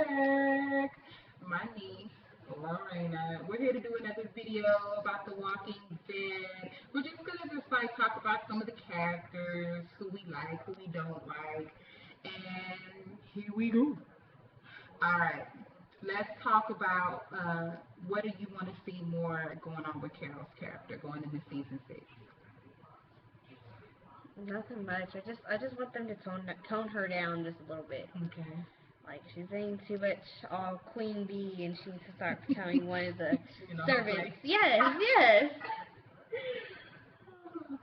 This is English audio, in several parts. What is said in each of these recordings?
back. My niece, Lorena. We're here to do another video about The Walking Dead. We're just gonna talk about some of the characters, who we like, who we don't like, and here we go. All right, let's talk about what do you want to see more going on with Carol's character going into season 6. Nothing much. I just want them to tone her down just a little bit. Okay. Like she's being too much all queen bee, and she needs to start becoming one of the servants. Yes, yes.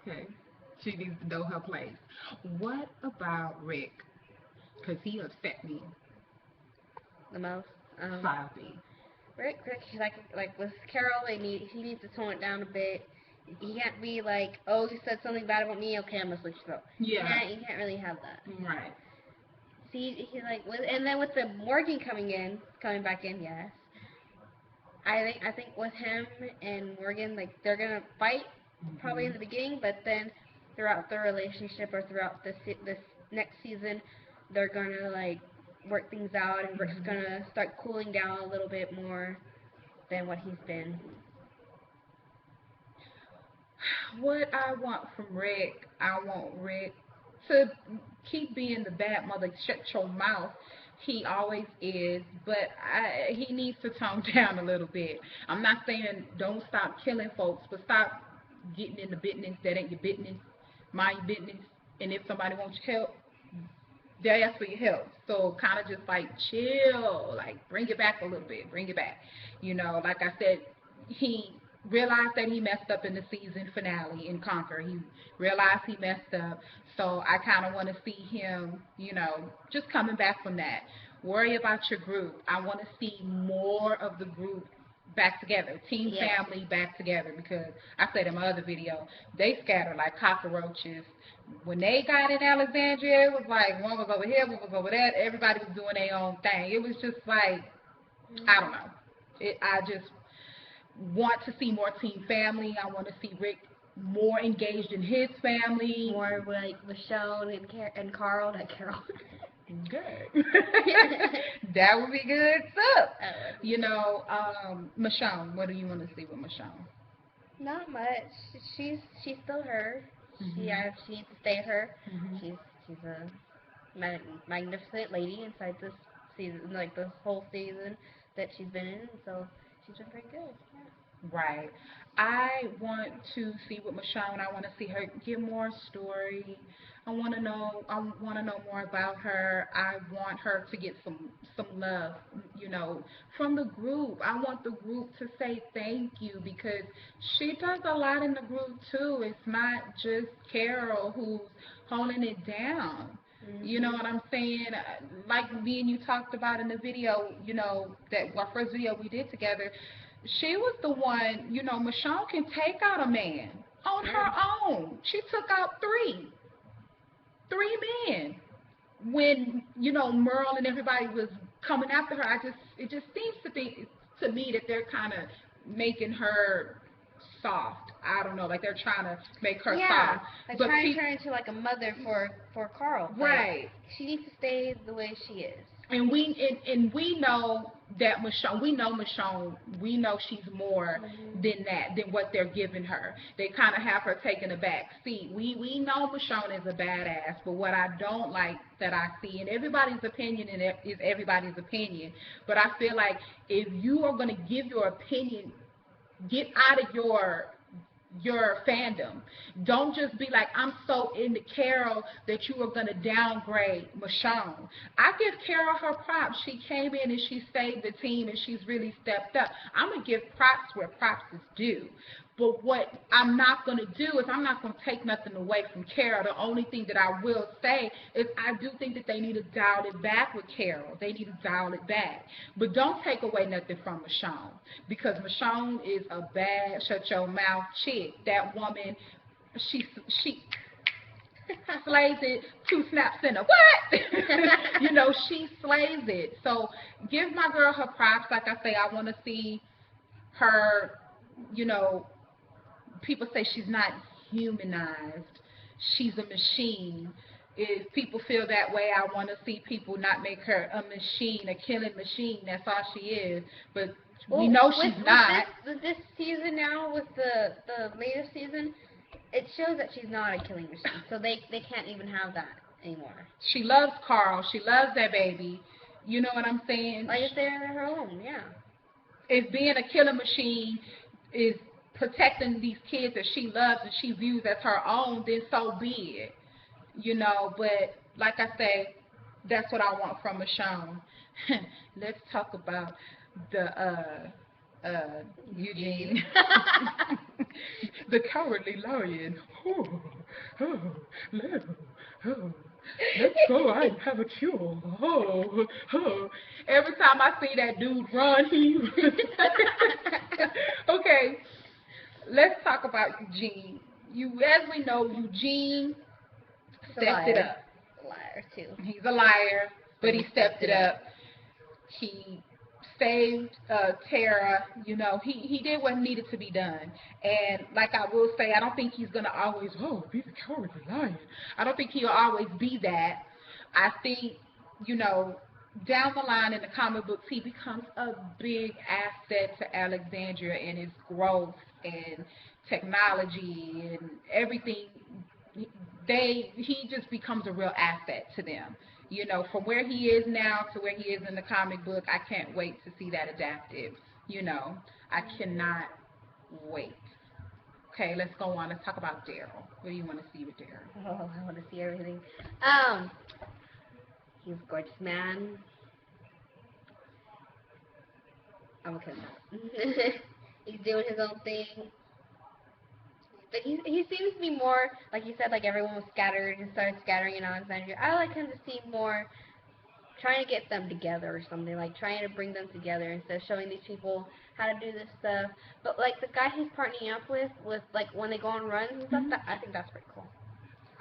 Okay. She needs to know her place. What about Rick? Because he upset me. The most. Sloppy. Rick, like with Carol, he needs to tone it down a bit. He can't be like, oh, you said something bad about me, okay, I'm gonna switch throat. Yeah. You can't really have that. Right. See, he like and then with the Morgan coming back in, yes. I think with him and Morgan, like they're gonna fight probably in the beginning, but then throughout the relationship or throughout this next season, they're gonna like work things out, and Rick's gonna start cooling down a little bit more than what he's been. What I want from Rick, I want Rick to keep being the bad mother. Shut your mouth. He always is, but he needs to tone down a little bit. I'm not saying don't stop killing folks, but stop getting in the business that ain't your business. Mind your business. And if somebody wants your help, they ask for your help. So kind of just like chill, like bring it back a little bit, bring it back. Like I said, he realized that he messed up in the season finale in Conquer. He realized he messed up. So I kind of want to see him, just coming back from that. Worry about your group. I want to see more of the group back together, team family back together, because I said in my other video, they scatter like cockroaches. When they got in Alexandria, it was like one was over here, one was over there. Everybody was doing their own thing. It was just like, I don't know. I just want to see more team family. I want to see Rick more engaged in his family. More like Michonne and Carl, not Carol. Good. That would be good too. Michonne, what do you want to see with Michonne? Not much. She's still her. She needs to stay her. She's a magnificent lady inside this season, like this whole season that she's been in. So she's been pretty good. Yeah. Right. I want to see with Michonne. I want to see her get more story. I want to know. I want to know more about her. I want her to get some love, from the group. I want the group to say thank you, because she does a lot in the group too. It's not just Carol who's holding it down. You know what I'm saying? Like me and you talked about in the video, that our first video we did together. She was the one, Michonne can take out a man on her own. She took out three men. When, Merle and everybody was coming after her, it just seems to me that they're kind of making her soft. I don't know, like they're trying to make her soft. Like trying to turn into like a mother for Carl. Right. She needs to stay the way she is. And we know that Michonne, we know she's more than that, than what they're giving her. They kind of have her taking a back seat. We know Michonne is a badass, but what I don't like that I see, and everybody's opinion is everybody's opinion, but I feel like if you are going to give your opinion, get out of your fandom. Don't just be like, I'm so into Carol that you are going to downgrade Michonne. I give Carol her props. She came in and she saved the team, and she's really stepped up. I'm going to give props where props is due. But what I'm not going to do is I'm not going to take nothing away from Carol. The only thing that I will say is I do think that they need to dial it back with Carol. They need to dial it back. But don't take away nothing from Michonne, because Michonne is a bad, shut your mouth chick. That woman, she slays it, 2 snaps in a what? She slays it. So give my girl her props. Like I say, I want to see her, people say she's not humanized. She's a machine. Is people feel that way. I want to see people not make her a machine, a killing machine. That's all she is. But we Well, know with she's not. with this season now, with the latest season, it shows that she's not a killing machine. So they can't even have that anymore. She loves Carl. She loves that baby. You know what I'm saying? Like if they're in her home, yeah. If being a killing machine is protecting these kids that she loves and she views as her own, then so be it. But like I say, that's what I want from Michonne. Let's talk about the Eugene. The cowardly lion. Oh, oh, let, oh, let's go. I have a cure. Oh, oh. Every time I see that dude run, he. Okay, let's talk about Eugene. As we know, Eugene He's a stepped it liar. up. Liar too. He's a liar, But but he he stepped stepped it it up. up. He saved Tara. He did what needed to be done. And like I will say, I don't think he's gonna always be the cowardly lion. I don't think he'll always be that. I think you know down the line in the comic books, he becomes a big asset to Alexandria and his growth and technology and everything. He just becomes a real asset to them. From where he is now to where he is in the comic book, I can't wait to see that adaptive. You know, I cannot wait. Okay, let's go on. Let's talk about Daryl. What do you want to see with Daryl? Oh, I want to see everything. Um, he's a gorgeous man. I'm okay with that. He's doing his own thing. But he seems to be more, like you said, like everyone was scattered and started scattering in Alexandria. I like him to seem more trying to get them together or something, like trying to bring them together instead of showing these people how to do this stuff. But like the guy he's partnering up with like when they go on runs and stuff, Hmm. I think that's pretty cool.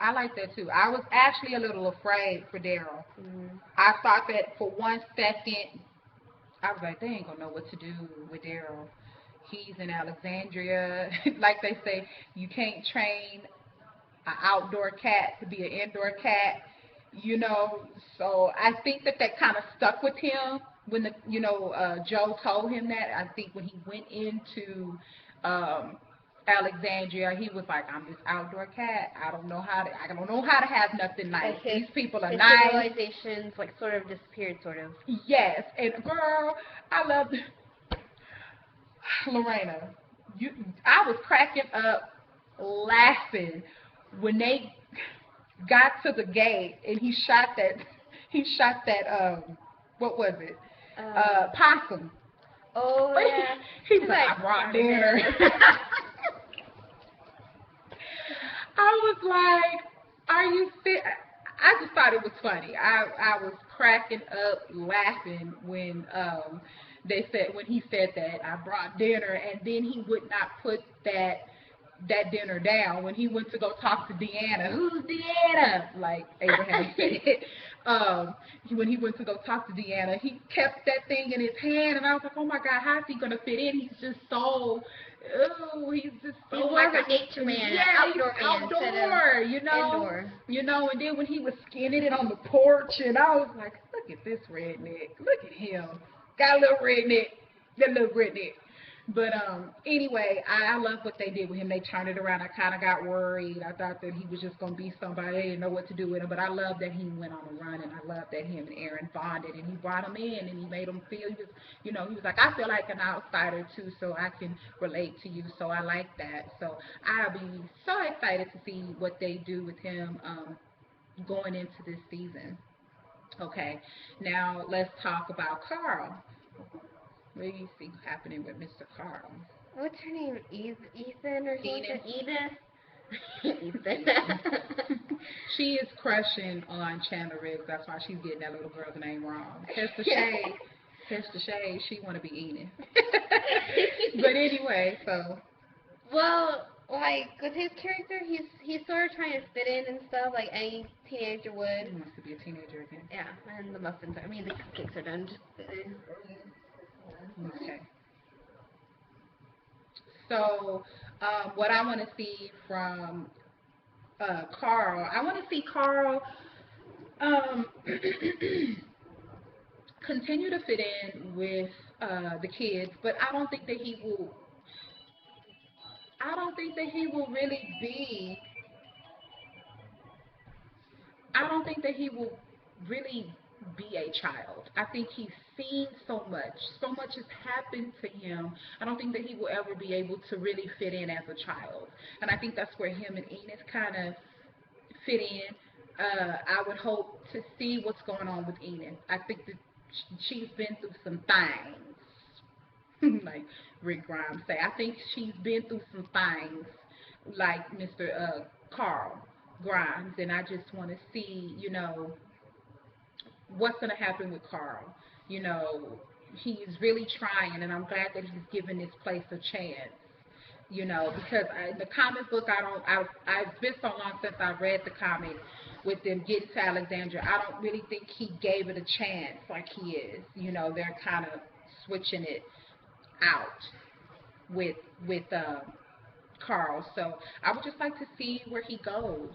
I like that too. I was actually a little afraid for Daryl. Mm. I thought that for 1 second, I was like, they ain't gonna know what to do with Daryl. He's in Alexandria. Like they say, you can't train an outdoor cat to be an indoor cat. So I think that kind of stuck with him when Joe told him that. I think when he went into um, Alexandria, he was like, "I'm this outdoor cat. I don't know how to have nothing nice. Like These people are his nice." civilizations like sort of disappeared, sort of. Yes, and girl, I love Lorena. You, I was cracking up laughing when they got to the gate and he shot that what was it? Um. Possum. Oh yeah. He was He's like, like, I brought "Brought dinner. dinner." I was like, are you fit? I just thought it was funny. I was cracking up laughing when he said that I brought dinner, and then he would not put that dinner down when he went to go talk to Deanna. Who's Deanna? Like Abraham said. Um, when he went to go talk to Deanna, he kept that thing in his hand, and I was like, oh my God, how's he gonna fit in? He's just so, oh, he's just He's so more like of a nature man, an yeah, he's outdoor man instead of outdoor, indoor. and then when he was skinning it on the porch, and I was like, look at this redneck, look at him, got a little redneck, that little redneck. But anyway, I love what they did with him. They turned it around. I kind of got worried. I thought that he was just gonna be somebody. They didn't know what to do with him. But I love that he went on a run, and I love that him and Aaron bonded, and he brought him in, and he made him feel he was like, I feel like an outsider too, so I can relate to you. So I like that. So I'll be so excited to see what they do with him going into this season. Okay, now let's talk about Carl. What do you see happening with Mr. Carl? What's her name? Ethan or something? Enid. Edith. Ethan. She is crushing on Chandler Riggs. That's why she's getting that little girl's name wrong. Catch the shade. Catch the shade. She want to be Enid. But anyway, so Well, like with his character, he's sort of trying to fit in and stuff, like any teenager he would. wants to be a teenager again. Yeah, and the muffins are. I mean, the cupcakes are done. Just fit in. Okay. So, what I want to see from Carl, I want to see Carl. Um, continue to fit in with the kids, but I don't think that he will. I don't think that he will really be. I don't think that he will really be a child. I think he's seen so much. So much has happened to him. I don't think that he will ever be able to really fit in as a child. And I think that's where him and Enos kind of fit in. I would hope to see what's going on with Enid. I think that she's been through some things, like Rick Grimes say. I think she's been through some things, like Mr. Carl Grimes, and I just want to see, what's going to happen with Carl. You know, he's really trying, and I'm glad that he's given this place a chance. Because the comic book, I've been so long since I read the comic with them getting to Alexandria. I don't really think he gave it a chance like he is. They're kind of switching it out with Carl. So I would just like to see where he goes.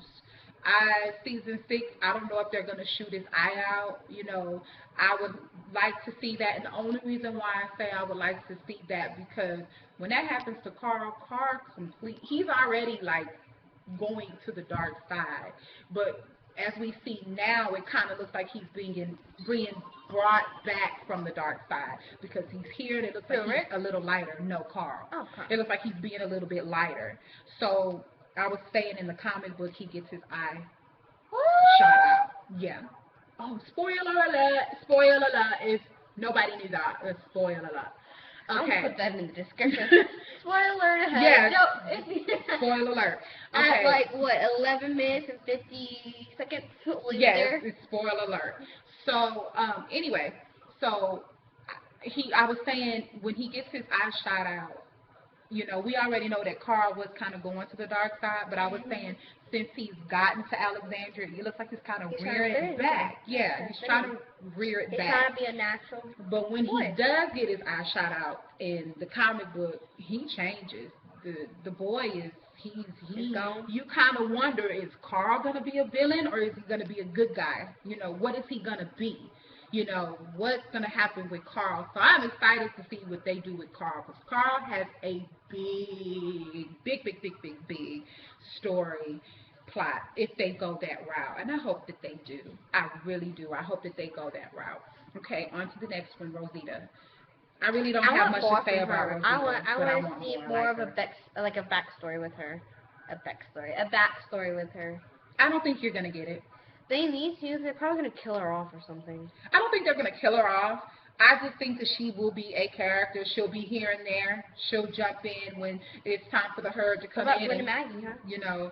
Season 6, I don't know if they're gonna shoot his eye out. I would like to see that, and the only reason why I say I would like to see that because when that happens to Carl he's already like going to the dark side. But as we see now, it kind of looks like he's being brought back from the dark side because he's here and it looks like Who, he's Rick? a little lighter. No, Carl. Oh, Carl. It looks like he's being a little bit lighter. So I was saying in the comic book, he gets his eye shot out. Yeah. Oh, spoiler alert! Spoiler alert! If nobody knew that, spoiler alert. I'll Okay. put that in the description. Spoiler ahead. Yes. No. Spoiler alert. At Okay. like what, 11 minutes and 50 seconds Yes, later. it's spoiler alert. So, anyway, so I was saying when he gets his eye shot out, we already know that Carl was kind of going to the dark side, but I was saying since he's gotten to Alexandria, it looks like he's kind of He's trying to rearing fit it in. back. He's Yeah, he's trying to rear it trying back. to be a natural But when he boy. does get his eye shot out in the comic book, he changes. The boy is He's gone. you kind of wonder, is Carl gonna be a villain or is he gonna be a good guy? What is he gonna be? What's gonna happen with Carl? So I'm excited to see what they do with Carl because Carl has a big story plot if they go that route, and I hope that they do. I really do. I hope that they go that route. Okay, on to the next one, Rosita. I really don't I have want much more to say from about her. Rosita, I but I want to want see more. I more like of a her. like a backstory with her. A backstory with her. I don't think you're gonna get it. They need to. They're probably gonna kill her off or something. I don't think they're gonna kill her off. I just think that she will be a character. She'll be here and there. She'll jump in when it's time for the herd to What come about in Gwen and and Maggie, huh? you know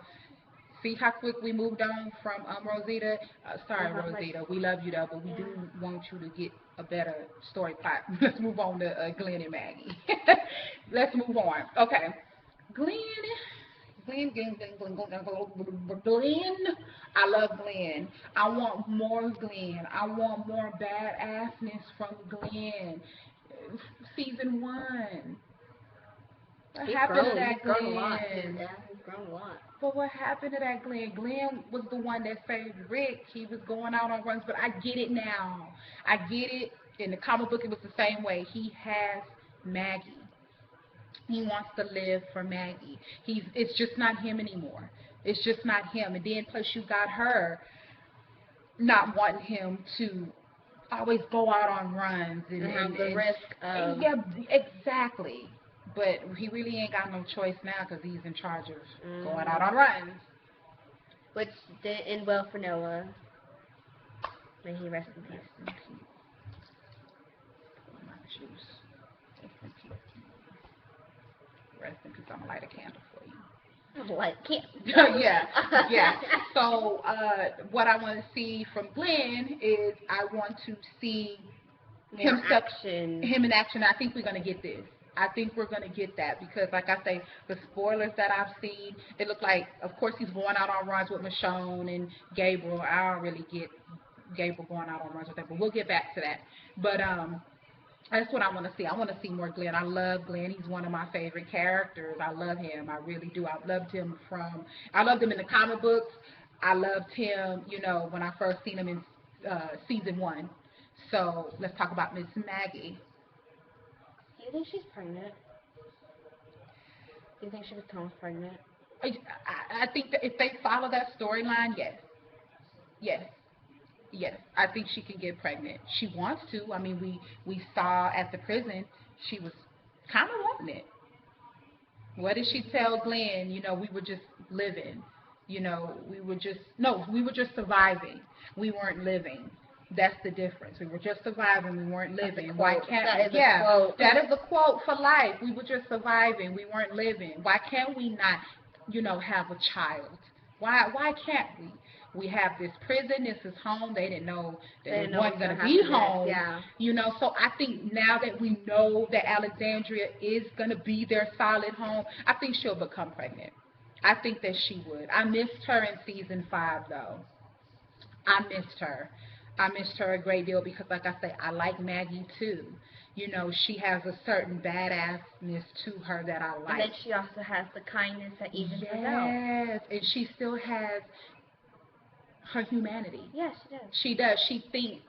see how quick we moved on from Rosita. Sorry, Like, Rosita. We love you though, but we do want you to get a better story plot. Let's move on to Glenn and Maggie. Let's move on. Okay, Glenn. Glenn. I love Glenn. I want more Glenn. I want more badassness from Glenn. Season 1. What happened to He's that grown a lot. Glenn? He's grown a lot. But what happened to that Glenn? Glenn was the one that saved Rick. He was going out on runs, but I get it now. I get it. In the comic book, it was the same way. He has Maggie. He wants to live for Maggie. It's just not him anymore. It's just not him. And then plus you got her not wanting him to always go out on runs And the risk of yeah, exactly. But he really ain't got no choice now because he's in charge of going out on runs. which didn't end well for Noah. May he rest in peace. My juice. Rest in peace. I'm gonna light a candle for you. Like, can't. Yeah, yeah. So what I want to see from Glenn is I want to see More action. him in action. I think we're gonna get this. I think we're gonna get that because, like I say, the spoilers that I've seen, it looked like, of course, he's going out on runs with Michonne and Gabriel. I don't really get Gabriel going out on runs with that, but we'll get back to that. But that's what I want to see. I want to see more Glenn. I love Glenn. He's one of my favorite characters. I love him. I really do. I loved him in the comic books. I loved him, when I first seen him in season one. So let's talk about Miss Maggie. Do you think she's pregnant? Do you think she becomes pregnant? I think that if they follow that storyline, yes, yes, yes. I think she can get pregnant. She wants to. I mean, we saw at the prison she was kind of wanting it. What did she tell Glenn? We were just living. We were just no, we were just surviving. We weren't living. That's the difference. We were just surviving. We weren't That's a living. Why quote. can't? That is a Yeah, quote. that is a quote for life. We were just surviving. We weren't living. Why can't we not, have a child? Why can't we? We have this prison. This is home. They didn't know that They it didn't know wasn't what's going gonna to be happen next. home. Yeah. So I think now that we know that Alexandria is going to be their solid home, I think she'll become pregnant. I think that she would. I missed her in season 5, though. I missed her. I missed her a great deal because, like I say, I like Maggie too. She has a certain badassness to her that I And like. then she also has the kindness that evens us out. Yes, and she still has her humanity. Yeah, she does. She does.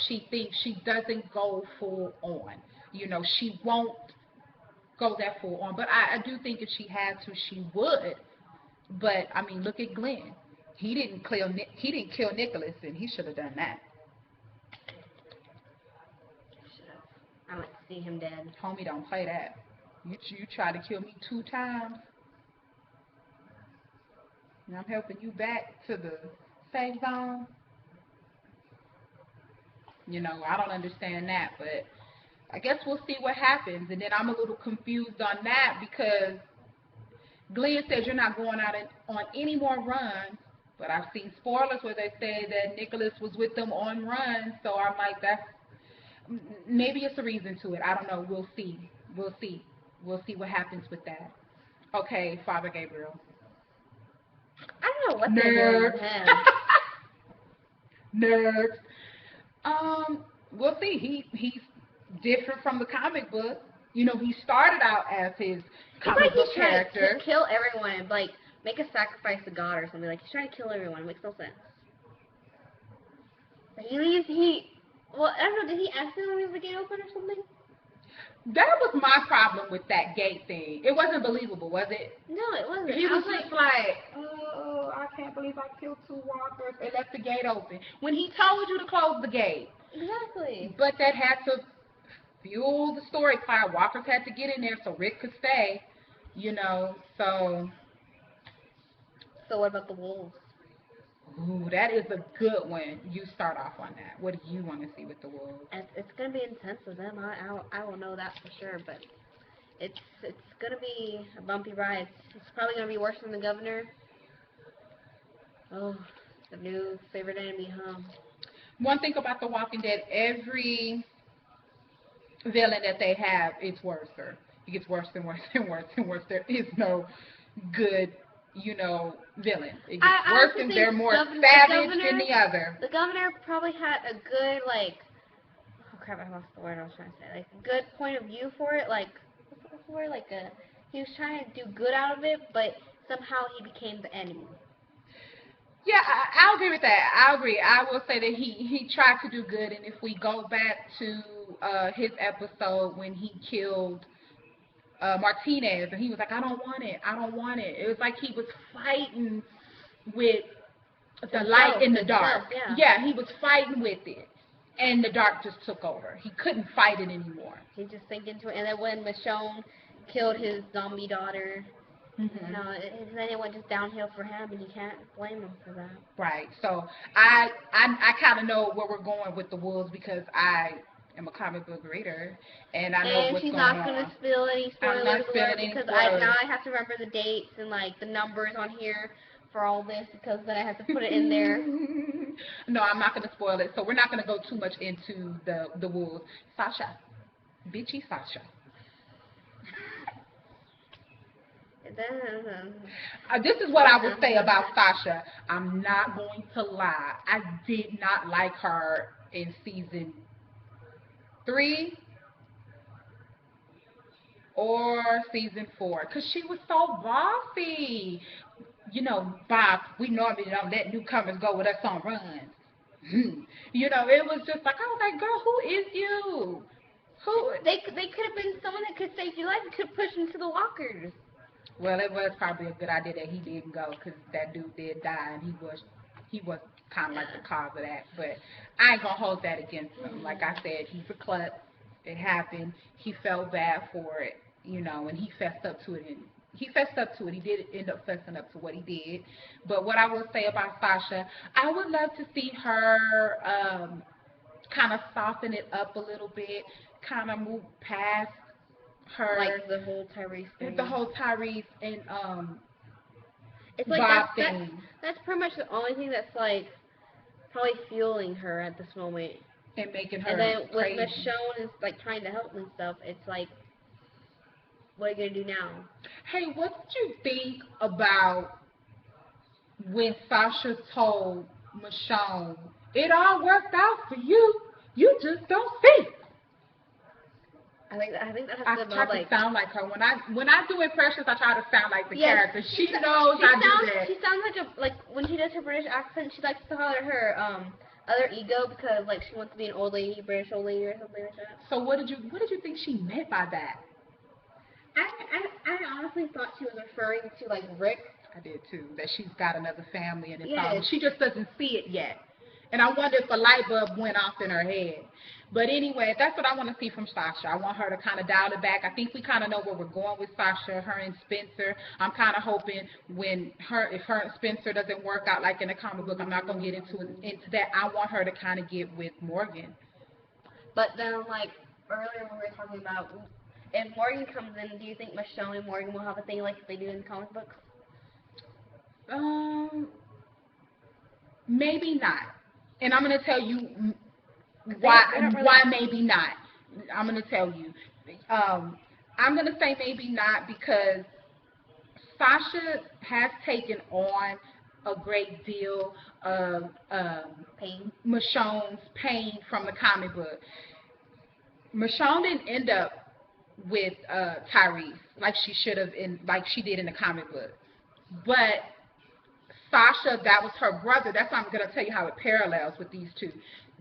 She thinks she doesn't go full on. She won't go that full on. But I do think if she had to, she would. But I mean, look at Glenn. He didn't kill Nicholas, and he should have done that. Should have. I like to see him dead. Homie, don't play that. You tried to kill me 2 times, and I'm helping you back to the safe zone. I don't understand that, but I guess we'll see what happens. And then I'm a little confused on that because Glenn says you're not going out on any more runs, but I've seen spoilers where they say that Nicholas was with them on runs. So I'm like, maybe it's a reason to it. I don't know. We'll see. We'll see. We'll see what happens with that. Okay, Father Gabriel. I don't know what they're doing with Nerds. him. Nerds. We'll see. He's different from the comic book. He started out as his It's like comic book he's trying character. to kill everyone and like make a sacrifice to God or something. Like he's trying to kill everyone. It makes no sense. But he leaves. Well, I don't know. Did he accidentally leave the gate open or something? That was my problem with that gate thing. It wasn't believable, was it? No, it wasn't. He I was was just like, oh, I can't believe I killed 2 walkers and left the gate open. When he told you to close the gate. exactly. But that had to fuel the story. Cloud walkers had to get in there so Rick could stay. So, So what about the wolves? ooh, that is a good one. You start off on that. What do you want to see with the wolves? It's gonna be intense with them. I will know that for sure. But it's gonna be a bumpy ride. It's probably gonna be worse than the governor. Oh, the new favorite enemy, huh? One thing about The Walking Dead, every villain that they have, it's worse. It gets worse and worse and worse and worse. There is no good, villain. It gets I worse honestly and think they're more the savage governor, than the other. the governor probably had a good like. Oh crap! I lost the word I was trying to say. Like a good point of view for it. Like what's the word? Like he was trying to do good out of it, but somehow he became the enemy. Yeah, I'll agree with that. I agree. I will say that he tried to do good, and if we go back to his episode when he killed Martinez, and he was like, "I don't want it. I don't want it." It was like he was fighting with the light in the dark. Yeah. Yeah, he was fighting with it, and the dark just took over. He couldn't fight it anymore. He just sank into it, and then when Michonne killed his zombie daughter, Hmm. then it went just downhill for him, and you can't blame him for that. Right. So I kind of know where we're going with the wolves because I am a comic book reader, and I know And what's she's going not gonna on. spill any I'm spoilers not spilling alert any because spoilers. now I have to remember the dates and like the numbers on here for all this because then I have to put it in there. No, I'm not going to spoil it. So we're not going to go too much into the wolves. Sasha, bitchy Sasha. This is what I would say about Sasha. I'm not going to lie. I did not like her in season 3 or season 4 because she was so bossy. Bob, we normally don't let newcomers go with us on runs. It was just like, I was like, girl, who is you? Who? They could have been someone that could save your life and could push into the walkers. Well, it was probably a good idea that he didn't go because that dude did die, and he was kind of like the cause of that. But I ain't gonna hold that against him. Like I said, he's a klutz. It happened. He felt bad for it, and he fessed up to it. And he fessed up to it. He did end up fessing up to what he did. But what I will say about Sasha, I would love to see her kind of soften it up a little bit, kind of move past her, Like the whole Tyrese thing. the whole Tyrese and It's like Bob thing, that's pretty much the only thing that's like probably fueling her at this moment. and making her And then with crazy. Michonne is like trying to help and stuff, it's like, what are you gonna do now? Hey, what did you think about when Sasha told Michonne, "It all worked out for you. You just don't see." I think that I has to try do to like sound like her. When I do impressions, I try to sound like the yes, character. She knows I do that. She sounds like when she does her British accent, she likes to call it her other ego because like she wants to be an old lady, British old lady or something like that. So what did you think she meant by that? I honestly thought she was referring to like Rick. I did too. That she's got another family and it's all. Yes. She just doesn't see it yet. And I wonder if a light bulb went off in her head. But anyway, that's what I want to see from Sasha. I want her to kind of dial it back. I think we kind of know where we're going with Sasha, her and Spencer. I'm kind of hoping if her and Spencer doesn't work out like in the comic book, I'm not gonna get into that. I want her to kind of get with Morgan. But then like earlier when we were talking about if Morgan comes in, do you think Michonne and Morgan will have a thing like they do in the comic books? Um, Maybe not. And I'm gonna tell you why. They don't really. Why maybe not? I'm gonna tell you. I'm gonna say maybe not because Sasha has taken on a great deal of Pain. Michonne's pain from the comic book. Michonne didn't end up with Tyrese like she should have like she did in the comic book, but Sasha, that was her brother. That's why I'm going to tell you how it parallels with these two.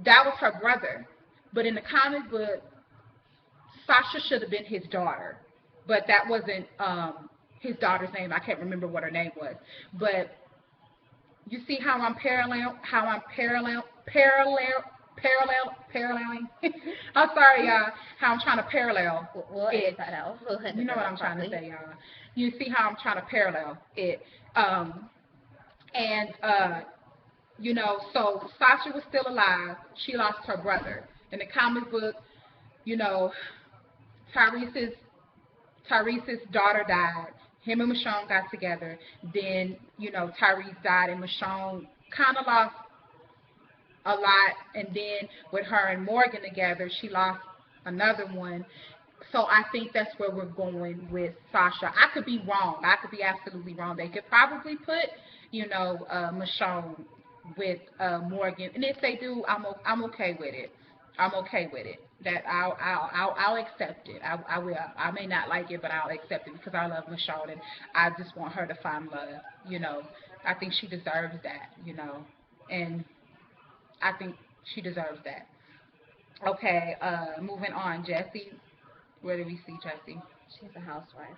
That was her brother. But in the comic book, Sasha should have been his daughter. But that wasn't his daughter's name. I can't remember what her name was. But you see how I'm paralleling. I'm sorry, y'all, how I'm trying to parallel We'll it. edit that out. We'll edit You know that what out I'm trying to properly. say, y'all. You see how I'm trying to parallel it. And so Sasha was still alive. She lost her brother. In the comic book, you know, Tyrese's Tyrese's daughter died. Him and Michonne got together. Then, Tyrese died and Michonne kind of lost a lot. And then with her and Morgan together, she lost another one. So I think that's where we're going with Sasha. I could be wrong. I could be absolutely wrong. They could probably put, Michonne with Morgan, and if they do, I'm okay with it. I'm okay with it. That I'll accept it. I will. I may not like it, but I'll accept it because I love Michonne and I just want her to find love. I think she deserves that. And I think she deserves that. Okay, moving on, Jesse. Where do we see Jesse? She's a housewife.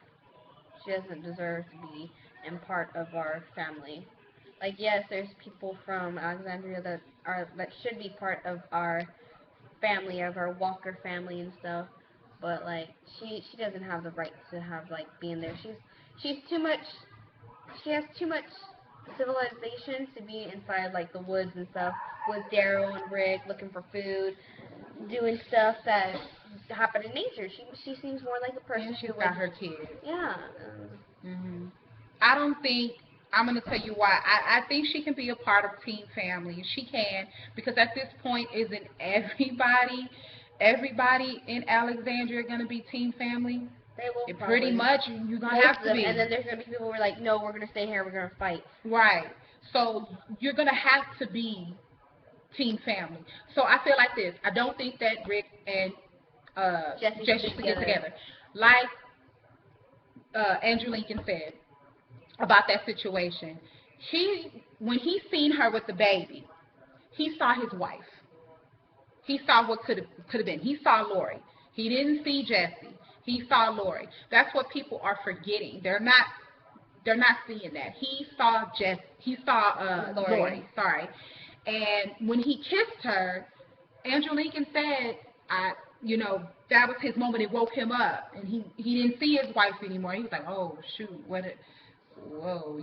She doesn't deserve to be in part of our family. Like yes, there's people from Alexandria that should be part of our family, of our Walker family and stuff. But like she doesn't have the right to have like being there. She's too much. She has too much civilization to be inside like the woods and stuff with Daryl and Rick looking for food, doing stuff that happen in nature. She seems more like a person And she's who got would. her kids. Yeah. I don't think I'm gonna tell you why. I think she can be a part of Team Family. She can because at this point, isn't everybody in Alexandria gonna be Team Family? They will It probably. pretty much you're gonna Most have of to them, be. and then there's gonna be people who are like, no, we're gonna stay here, we're gonna fight. Right. So you're gonna have to be Team Family. So I feel like this. I don't think that Rick and Jesse Jesse should should get get together. together. Like Andrew Lincoln said, about that situation. When he seen her with the baby, he saw his wife. He saw what could have been. He saw Lori. He didn't see Jesse. He saw Lori. That's what people are forgetting. They're not seeing that. He saw Jess. He saw Lori. Lori. Sorry. And when he kissed her, Andrew Lincoln said, "I, that was his moment. It woke him up, and he didn't see his wife anymore. He was like, oh shoot, what? Whoa,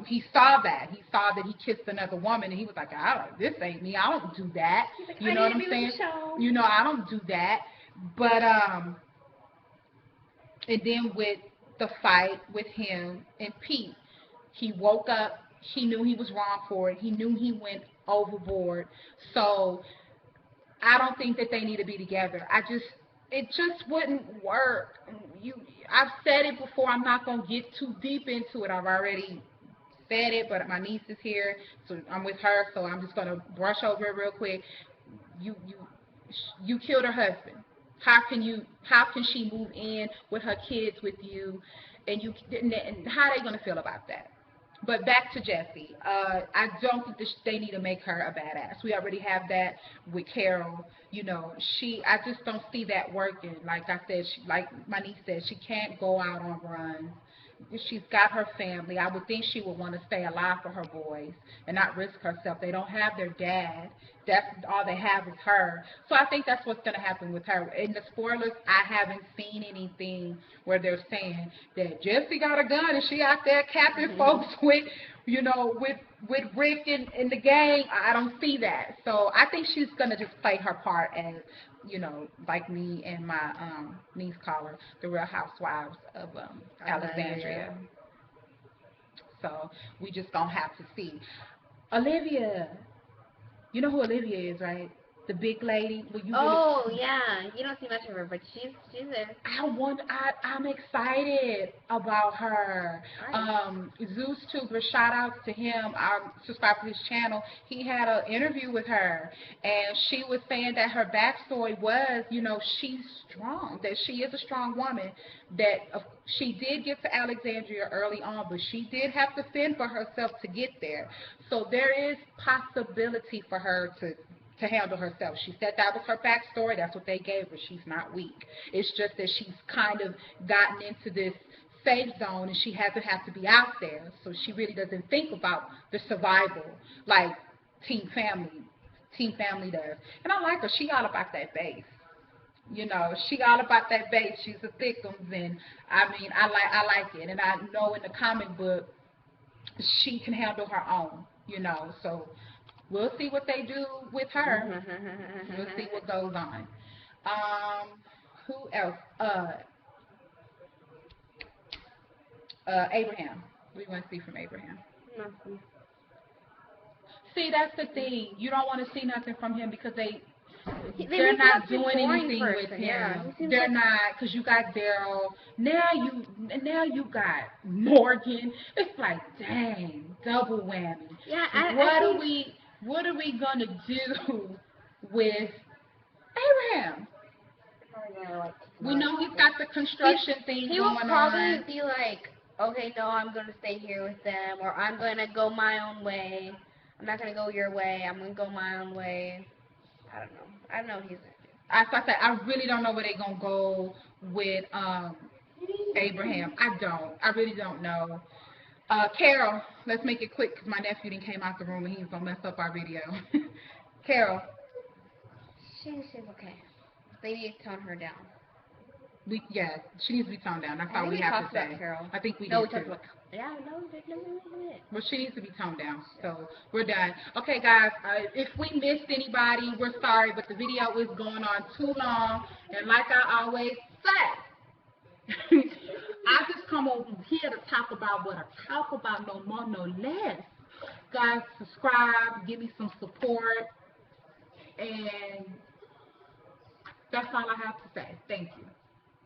he saw that. He saw that he kissed another woman, and he was like, this ain't me. I don't do that. He's like, You I know what didn't I'm be with saying? the show. I don't do that. But and then with the fight with him and Pete, he woke up. He knew he was wrong for it. He knew he went overboard. So I don't think that they need to be together. It just wouldn't work. You, I've said it before. I'm not gonna get too deep into it. I've already said it, but my niece is here, so I'm with her. So I'm just gonna brush over it real quick. You killed her husband. How can she move in with her kids with you, and you didn't? And how are they gonna feel about that? But back to Jessie. I don't think that they need to make her a badass. We already have that with Carol. I just don't see that working. Like I said, like my niece said, she can't go out on runs. She's got her family. I would think she would want to stay alive for her boys and not risk herself. They don't have their dad. That's all they have is her. So I think that's what's going to happen with her. In the spoilers, I haven't seen anything where they're saying that Jessie got a gun and she out there capping folks with Rick and the gang. I don't see that. So I think she's going to just play her part as like me and my niece call her, the Real Housewives of Alexandria. So we just gonna have to see. Olivia, you know who Olivia is, right? The big lady. Well, you really. Oh yeah, you don't see much of her, but she's there. I'm excited about her. Nice. Zeus Tuber, shout out to him. I subscribe to his channel. He had an interview with her, and she was saying that her backstory was, she's strong, that she is a strong woman, that she did get to Alexandria early on, but she did have to fend for herself to get there. So there is possibility for her to handle herself. She said that was her backstory. That's what they gave her. She's not weak. It's just that she's kind of gotten into this safe zone and she hasn't have to be out there. So she really doesn't think about the survival like Team Family does. And I like her. She all about that base. She all about that base. She's a thickums, and I mean, I like it. And I know in the comic book she can handle her own. So we'll see what they do with her. We'll see what goes on. Who else? Abraham. What do you want to see from Abraham? Nothing. See, that's the thing. You don't want to see nothing from him because They're not doing anything with him. Yeah, They're like, not, because you got Daryl. Now you got Morgan. It's like, dang, double whammy. Yeah, What are we gonna do with Abraham? We know he's got the construction thing he will going probably on. be like, okay, no, I'm gonna stay here with them, or I'm gonna go my own way. I'm not gonna go your way. I'm gonna go my own way. I don't know. I don't know what he's gonna do. As I said, I really don't know where they're gonna go with Abraham. I really don't know. Carol, let's make it quick because my nephew didn't came out the room and he's gonna mess up our video. Carol, She's okay. They need to tone her down. she needs to be toned down. That's I all think we we have talked to say. about Carol. I think we No, we did talked too. about. Yeah, no, we did. Well, she needs to be toned down. So we're done. Okay, guys. If we missed anybody, we're sorry, but the video is going on too long. And like I always say, I just come over here to talk about what I talk about, no more, no less. Guys, subscribe, give me some support, and that's all I have to say. Thank you.